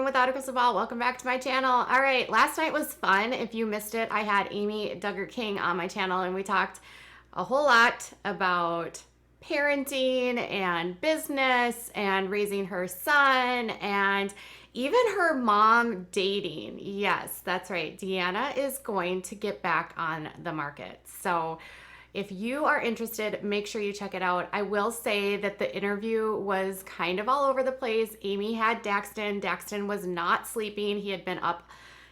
Woman Without a Crystal Ball. Welcome back to my channel. All right, last night was fun. If you missed it, I had Amy Duggar King on my channel and we talked a whole lot about parenting and business and raising her son and even her mom dating. Yes, that's right. Deanna is going to get back on the market. So if you are interested, make sure you check it out. I will say that the interview was kind of all over the place. Amy had Daxton. Daxton was not sleeping. He had been up.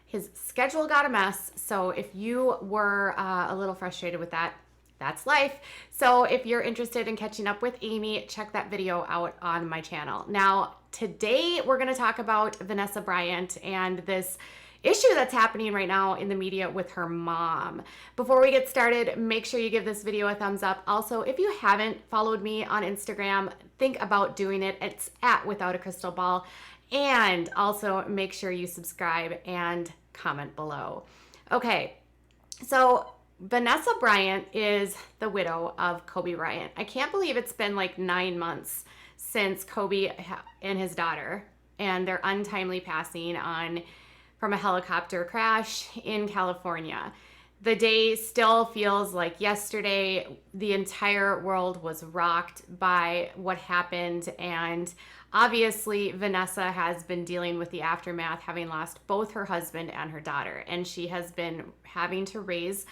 His schedule got a mess. So if you were a little frustrated with that, that's life. So if you're interested in catching up with Amy, check that video out on my channel. Now, today we're going to talk about Vanessa Bryant and this issue that's happening right now in the media with her mom. Before we get started, make sure you give this video a thumbs up. Also, if you haven't followed me on Instagram, think about doing it. It's at Without a Crystal Ball. And also make sure you subscribe and comment below. Okay, so Vanessa Bryant is the widow of Kobe Bryant. I can't believe it's been like 9 months since Kobe and his daughter and their untimely passing from a helicopter crash in California. The day still feels like yesterday. The entire world was rocked by what happened, and obviously Vanessa has been dealing with the aftermath, having lost both her husband and her daughter, and she has been having to raise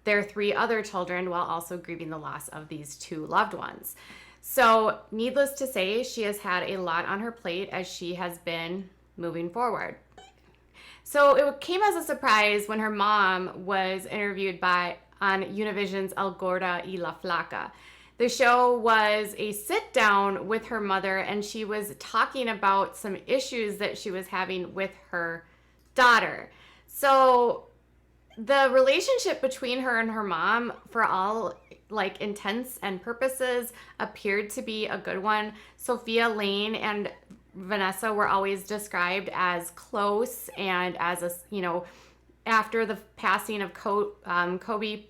their 3 other children while also grieving the loss of these 2 loved ones. So needless to say, she has had a lot on her plate as she has been moving forward. So it came as a surprise when her mom was interviewed on Univision's El Gorda y la Flaca. The show was a sit down with her mother, and she was talking about some issues that she was having with her daughter. So the relationship between her and her mom, for all intents and purposes, appeared to be a good one. Sofia Lane and Vanessa were always described as close, and as after the passing of Kobe,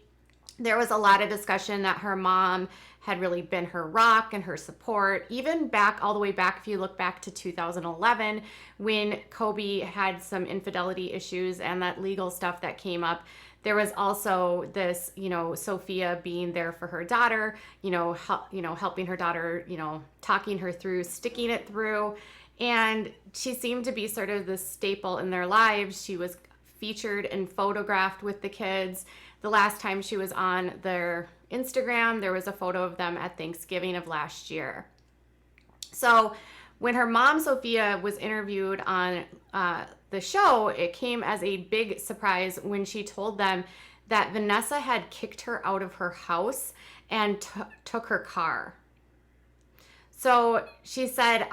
there was a lot of discussion that her mom had really been her rock and her support, even all the way back, if you look back to 2011, when Kobe had some infidelity issues and that legal stuff that came up. There was also this, Sophia being there for her daughter, helping her daughter, talking her through, sticking it through. And she seemed to be sort of the staple in their lives. She was featured and photographed with the kids. The last time she was on their Instagram, there was a photo of them at Thanksgiving of last year. So when her mom, Sophia, was interviewed on the show, it came as a big surprise when she told them that Vanessa had kicked her out of her house and took her car. So she said,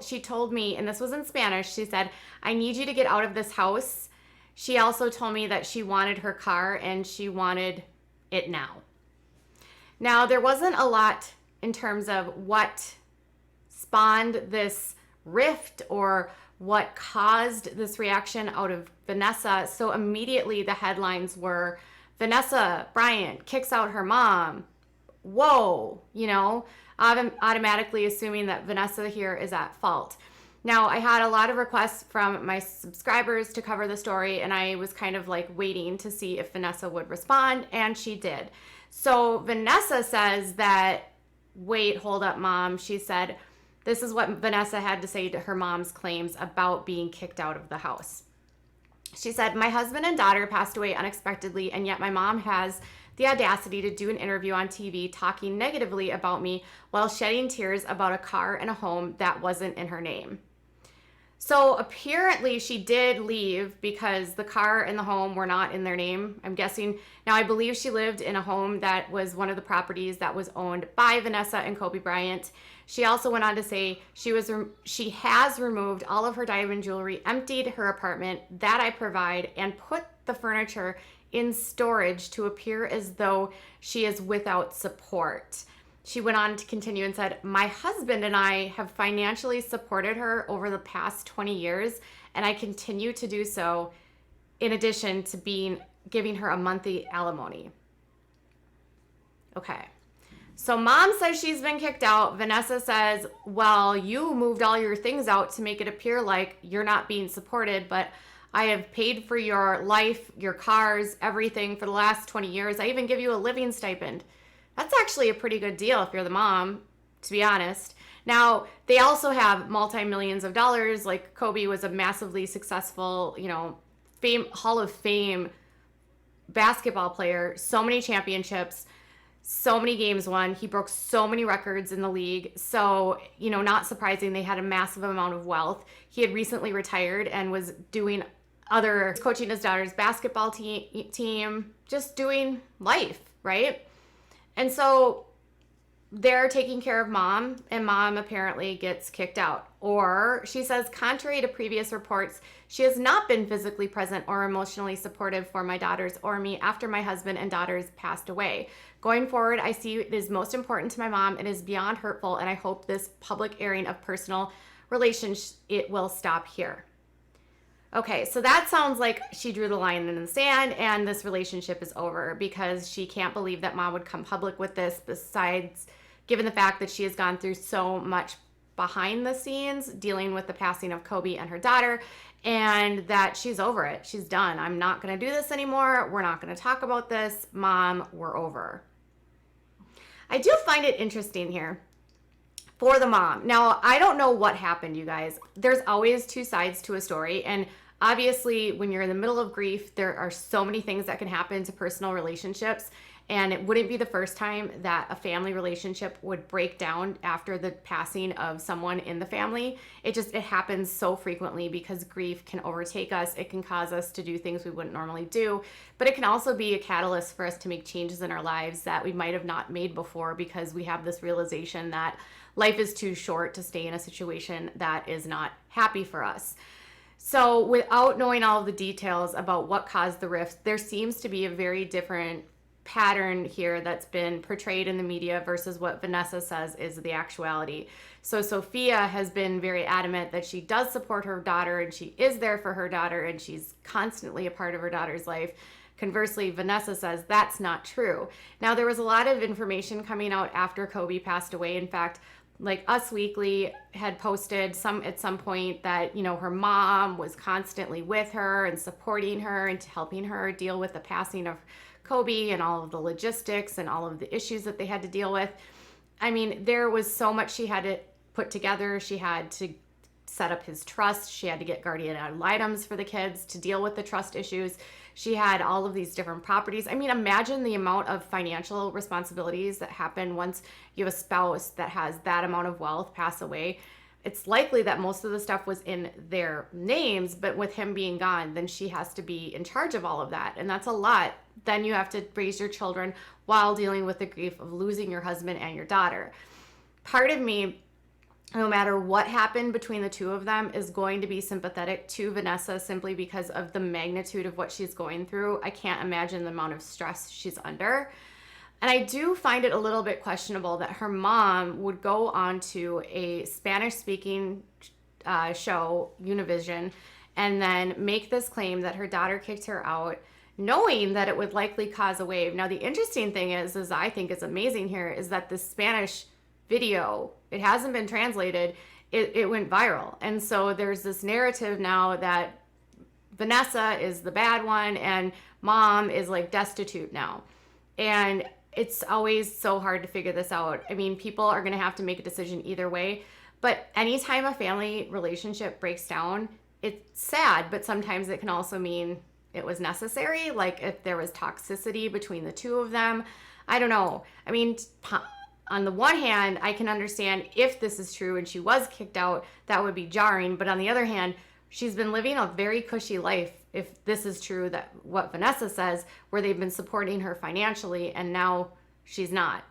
she told me, and this was in Spanish, she said, "I need you to get out of this house." She also told me that she wanted her car and she wanted it now. Now, there wasn't a lot in terms of what spawned this rift or what caused this reaction out of Vanessa. So immediately the headlines were, Vanessa Bryant kicks out her mom. Whoa, automatically assuming that Vanessa here is at fault. Now, I had a lot of requests from my subscribers to cover the story, and I was kind of waiting to see if Vanessa would respond, and she did. So Vanessa says that, wait, hold up, Mom. She said, this is what Vanessa had to say to her mom's claims about being kicked out of the house. She said, "My husband and daughter passed away unexpectedly, and yet my mom has the audacity to do an interview on TV talking negatively about me while shedding tears about a car and a home that wasn't in her name." So apparently she did leave because the car and the home were not in their name, I'm guessing. Now, I believe she lived in a home that was one of the properties that was owned by Vanessa and Kobe Bryant. She also went on to say she has removed all of her diamond jewelry, emptied her apartment that I provide, and put the furniture in storage to appear as though she is without support. She went on to continue and said, "My husband and I have financially supported her over the past 20 years, and I continue to do so in addition to giving her a monthly alimony." Okay. So mom says she's been kicked out. Vanessa says, well, you moved all your things out to make it appear like you're not being supported, but I have paid for your life, your cars, everything for the last 20 years. I even give you a living stipend. That's actually a pretty good deal if you're the mom, to be honest. Now, they also have multi-millions of dollars. Like Kobe was a massively successful, Hall of Fame basketball player, so many championships, so many games won. He broke so many records in the league. So, not surprising, they had a massive amount of wealth. He had recently retired and was coaching his daughter's basketball team, just doing life, right? And so they're taking care of mom, and mom apparently gets kicked out. Or she says, contrary to previous reports, she has not been physically present or emotionally supportive for my daughters or me after my husband and daughters passed away. Going forward, I see it is most important to my mom. It is beyond hurtful, and I hope this public airing of personal relations, it will stop here. Okay, so that sounds like she drew the line in the sand and this relationship is over because she can't believe that mom would come public with this, besides given the fact that she has gone through so much behind the scenes dealing with the passing of Kobe and her daughter, and that she's over it. She's done. I'm not going to do this anymore. We're not going to talk about this. Mom, we're over. I do find it interesting here for the mom. Now, I don't know what happened, you guys. There's always two sides to a story, and obviously, when you're in the middle of grief, there are so many things that can happen to personal relationships, and it wouldn't be the first time that a family relationship would break down after the passing of someone in the family. It happens so frequently because grief can overtake us. It can cause us to do things we wouldn't normally do, but it can also be a catalyst for us to make changes in our lives that we might have not made before because we have this realization that life is too short to stay in a situation that is not happy for us. So without knowing all of the details about what caused the rift, there seems to be a very different pattern here that's been portrayed in the media versus what Vanessa says is the actuality. So Sophia has been very adamant that she does support her daughter and she is there for her daughter and she's constantly a part of her daughter's life. Conversely, Vanessa says that's not true. Now, there was a lot of information coming out after Kobe passed away. In fact, like Us Weekly had posted at some point that, her mom was constantly with her and supporting her and helping her deal with the passing of Kobe and all of the logistics and all of the issues that they had to deal with. I mean, there was so much she had to put together. She had to set up his trust. She had to get guardian ad litems for the kids to deal with the trust issues. She had all of these different properties. I mean, imagine the amount of financial responsibilities that happen once you have a spouse that has that amount of wealth pass away. It's likely that most of the stuff was in their names, but with him being gone, then she has to be in charge of all of that. And that's a lot. Then you have to raise your children while dealing with the grief of losing your husband and your daughter. Part of me, no matter what happened between the two of them, is going to be sympathetic to Vanessa simply because of the magnitude of what she's going through. I can't imagine the amount of stress she's under. And I do find it a little bit questionable that her mom would go on to a Spanish-speaking show, Univision, and then make this claim that her daughter kicked her out, knowing that it would likely cause a wave. Now, the interesting thing is I think is amazing here, is that the Spanish video, it hasn't been translated, it went viral. And so there's this narrative now that Vanessa is the bad one and mom is like destitute now. And it's always so hard to figure this out. I mean, people are going to have to make a decision either way. But anytime a family relationship breaks down, it's sad, but sometimes it can also mean it was necessary. Like if there was toxicity between the two of them, I don't know. I mean, on the one hand, I can understand if this is true and she was kicked out, that would be jarring. But on the other hand, she's been living a very cushy life, if this is true, that what Vanessa says, where they've been supporting her financially and now she's not.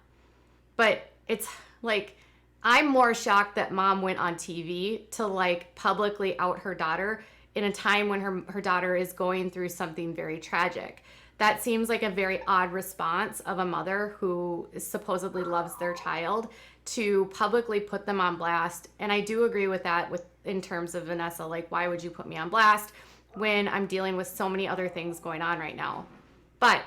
But it's like, I'm more shocked that mom went on TV to like publicly out her daughter in a time when her daughter is going through something very tragic. That seems like a very odd response of a mother who supposedly loves their child to publicly put them on blast. And I do agree with that in terms of Vanessa, like, why would you put me on blast when I'm dealing with so many other things going on right now? But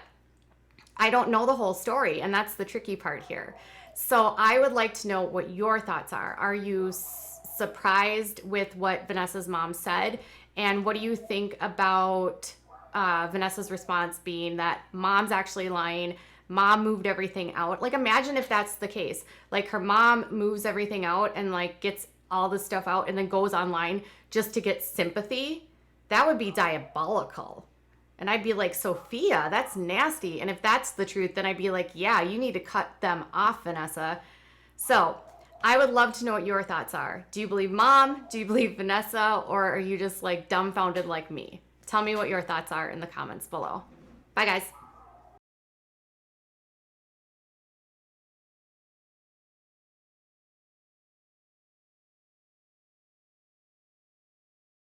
I don't know the whole story, and that's the tricky part here. So I would like to know what your thoughts are. Are you surprised with what Vanessa's mom said? And what do you think about Vanessa's response being that mom's actually lying? Mom moved everything out. Like, imagine if that's the case. Like, her mom moves everything out and like gets all the stuff out and then goes online just to get sympathy. That would be diabolical. And I'd be like, Sophia, that's nasty. And if that's the truth, then I'd be like, yeah, you need to cut them off, Vanessa. So I would love to know what your thoughts are. Do you believe mom? Do you believe Vanessa? Or are you just like dumbfounded like me? Tell me what your thoughts are in the comments below. Bye, guys.